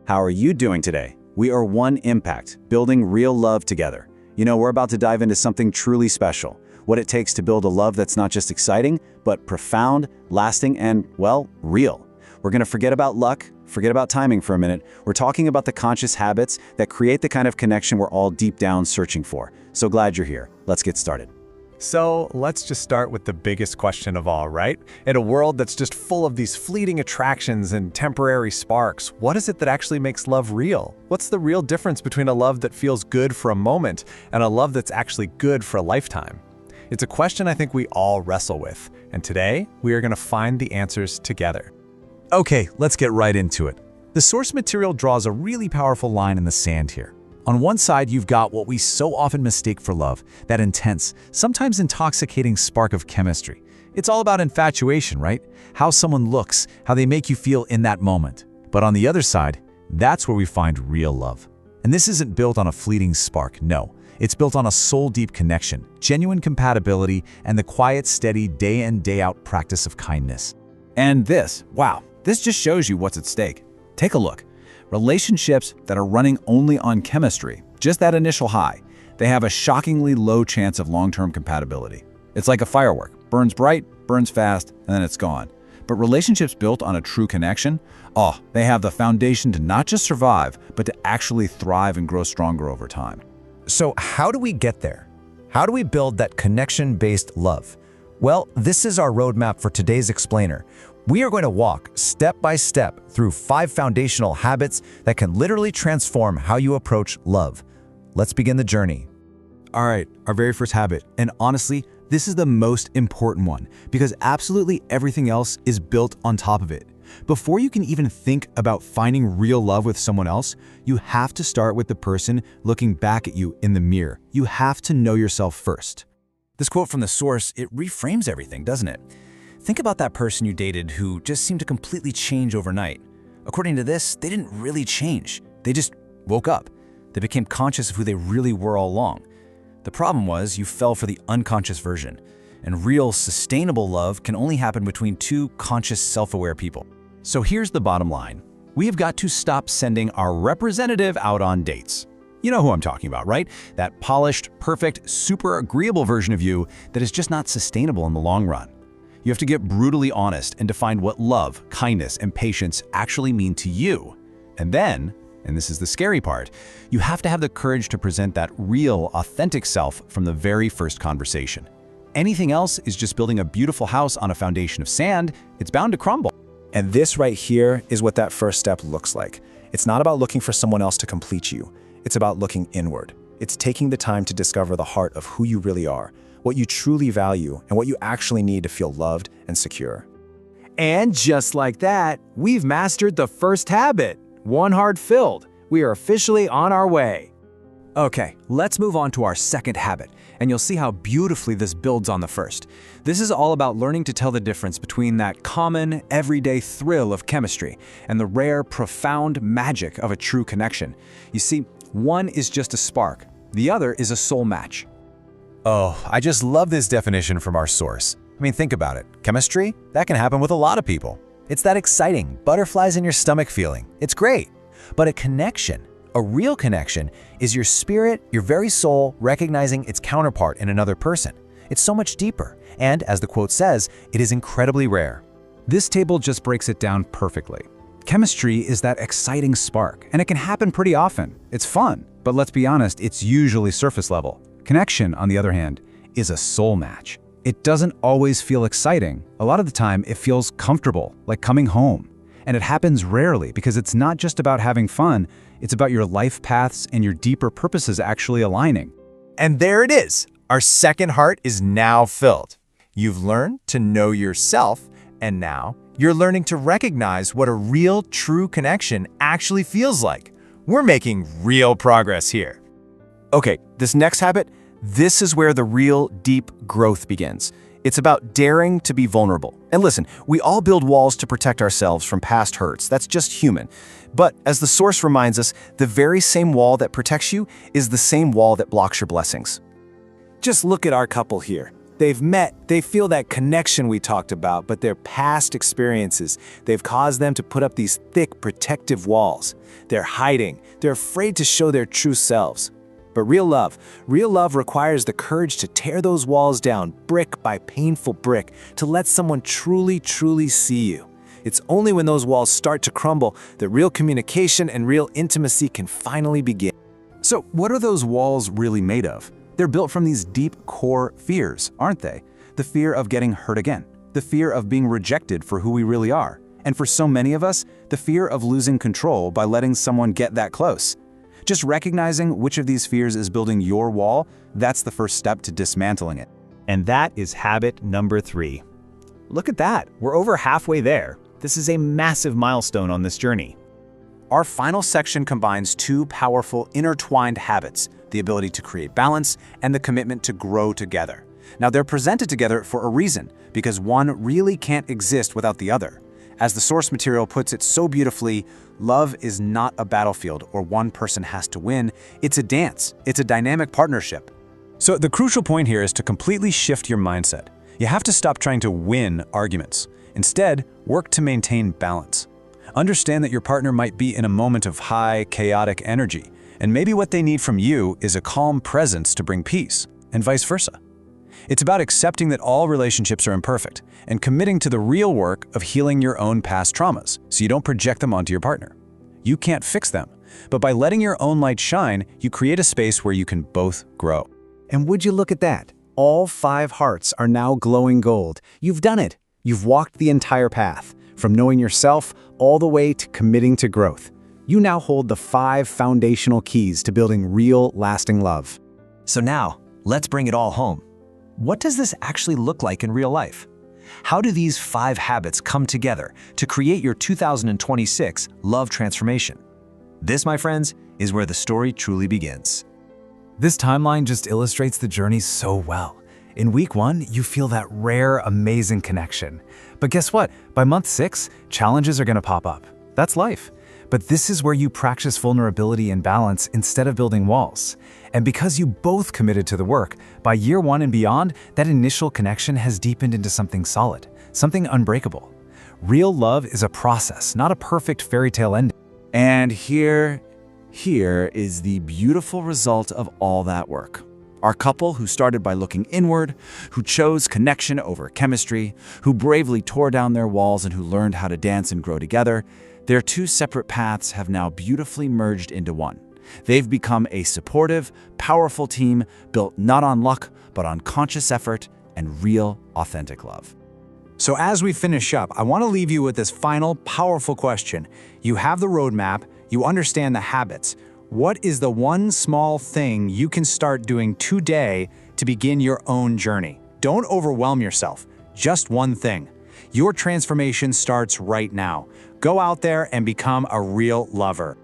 How are you doing today? We are One Impact, building real love together. We're about to dive into something truly special. What it takes to build a love that's not just exciting, but profound, lasting, and, well, real. We're going to forget about luck, forget about timing for a minute. We're talking about the conscious habits that create the kind of connection we're all deep down searching for. So glad you're here. Let's get started. So let's just start with the biggest question of all, right? In a world that's just full of these fleeting attractions and temporary sparks, what is it that actually makes love real? What's the real difference between a love that feels good for a moment and a love that's actually good for a lifetime? It's a question I think we all wrestle with, and today we are going to find the answers together. Okay, let's get right into it. The source material draws a really powerful line in the sand here. On one side, you've got what we so often mistake for love, that intense, sometimes intoxicating spark of chemistry. It's all about infatuation, right? How someone looks, how they make you feel in that moment. But on the other side, that's where we find real love. And this isn't built on a fleeting spark, no. It's built on a soul-deep connection, genuine compatibility, and the quiet, steady, day in, day out practice of kindness. And this just shows you what's at stake. Take a look. Relationships that are running only on chemistry, just that initial high, they have a shockingly low chance of long-term compatibility. It's like a firework, burns bright, burns fast, and then it's gone. But relationships built on a true connection, they have the foundation to not just survive, but to actually thrive and grow stronger over time. So how do we get there? How do we build that connection-based love? Well, this is our roadmap for today's explainer. We are going to walk step by step through 5 foundational habits that can literally transform how you approach love. Let's begin the journey. All right, our very first habit, and honestly, this is the most important one because absolutely everything else is built on top of it. Before you can even think about finding real love with someone else, you have to start with the person looking back at you in the mirror. You have to know yourself first. This quote from the source, it reframes everything, doesn't it? Think about that person you dated who just seemed to completely change overnight. According to this, they didn't really change. They just woke up. They became conscious of who they really were all along. The problem was you fell for the unconscious version. And real, sustainable love can only happen between 2 conscious, self-aware people. So here's the bottom line. We have got to stop sending our representative out on dates. You know who I'm talking about, right? That polished, perfect, super agreeable version of you that is just not sustainable in the long run. You have to get brutally honest and define what love, kindness, and patience actually mean to you. And then, and this is the scary part, you have to have the courage to present that real, authentic self from the very first conversation. Anything else is just building a beautiful house on a foundation of sand. It's bound to crumble. And this right here is what that first step looks like. It's not about looking for someone else to complete you. It's about looking inward. It's taking the time to discover the heart of who you really are, what you truly value, and what you actually need to feel loved and secure. And just like that, we've mastered the first habit. One heart filled. We are officially on our way. Okay, let's move on to our second habit, and you'll see how beautifully this builds on the first. This is all about learning to tell the difference between that common, everyday thrill of chemistry and the rare, profound magic of a true connection. You see, one is just a spark. The other is a soul match. Oh, I just love this definition from our source. I mean, think about it. Chemistry? That can happen with a lot of people. It's that exciting, butterflies in your stomach feeling. It's great. But a connection, a real connection, is your spirit, your very soul, recognizing its counterpart in another person. It's so much deeper, and as the quote says, it is incredibly rare. This table just breaks it down perfectly. Chemistry is that exciting spark, and it can happen pretty often. It's fun, but let's be honest, it's usually surface level. Connection, on the other hand, is a soul match. It doesn't always feel exciting. A lot of the time, it feels comfortable, like coming home. And it happens rarely because it's not just about having fun, it's about your life paths and your deeper purposes actually aligning. And there it is. Our second heart is now filled. You've learned to know yourself, and now you're learning to recognize what a real, true connection actually feels like. We're making real progress here. Okay, this next habit, this is where the real, deep growth begins. It's about daring to be vulnerable. And listen, we all build walls to protect ourselves from past hurts. That's just human. But as the source reminds us, the very same wall that protects you is the same wall that blocks your blessings. Just look at our couple here. They've met, they feel that connection we talked about, but their past experiences, they've caused them to put up these thick protective walls. They're hiding, they're afraid to show their true selves. But real love requires the courage to tear those walls down brick by painful brick, to let someone truly, truly see you. It's only when those walls start to crumble that real communication and real intimacy can finally begin. So what are those walls really made of? They're built from these deep core fears, aren't they? The fear of getting hurt again, the fear of being rejected for who we really are, and for so many of us, the fear of losing control by letting someone get that close. Just recognizing which of these fears is building your wall, that's the first step to dismantling it. And that is habit number 3. Look at that, we're over halfway there. This is a massive milestone on this journey. Our final section combines two powerful intertwined habits, the ability to create balance and the commitment to grow together. Now, they're presented together for a reason, because one really can't exist without the other. As the source material puts it so beautifully, love is not a battlefield or one person has to win. It's a dance. It's a dynamic partnership. So the crucial point here is to completely shift your mindset. You have to stop trying to win arguments. Instead, work to maintain balance. Understand that your partner might be in a moment of high, chaotic energy, and maybe what they need from you is a calm presence to bring peace, and vice versa. It's about accepting that all relationships are imperfect and committing to the real work of healing your own past traumas so you don't project them onto your partner. You can't fix them, but by letting your own light shine, you create a space where you can both grow. And would you look at that? All 5 hearts are now glowing gold. You've done it. You've walked the entire path, from knowing yourself all the way to committing to growth. You now hold the 5 foundational keys to building real, lasting love. So now, let's bring it all home. What does this actually look like in real life? How do these 5 habits come together to create your 2026 love transformation? This, my friends, is where the story truly begins. This timeline just illustrates the journey so well. In week 1, you feel that rare, amazing connection. But guess what? By month 6, challenges are going to pop up. That's life. But this is where you practice vulnerability and balance instead of building walls. And because you both committed to the work, by year 1 and beyond, that initial connection has deepened into something solid, something unbreakable. Real love is a process, not a perfect fairy tale ending. And here is the beautiful result of all that work. Our couple who started by looking inward, who chose connection over chemistry, who bravely tore down their walls and who learned how to dance and grow together, their 2 separate paths have now beautifully merged into one. They've become a supportive, powerful team built not on luck, but on conscious effort and real, authentic love. So as we finish up, I want to leave you with this final, powerful question. You have the roadmap, you understand the habits. What is the one small thing you can start doing today to begin your own journey? Don't overwhelm yourself. Just one thing. Your transformation starts right now. Go out there and become a real lover.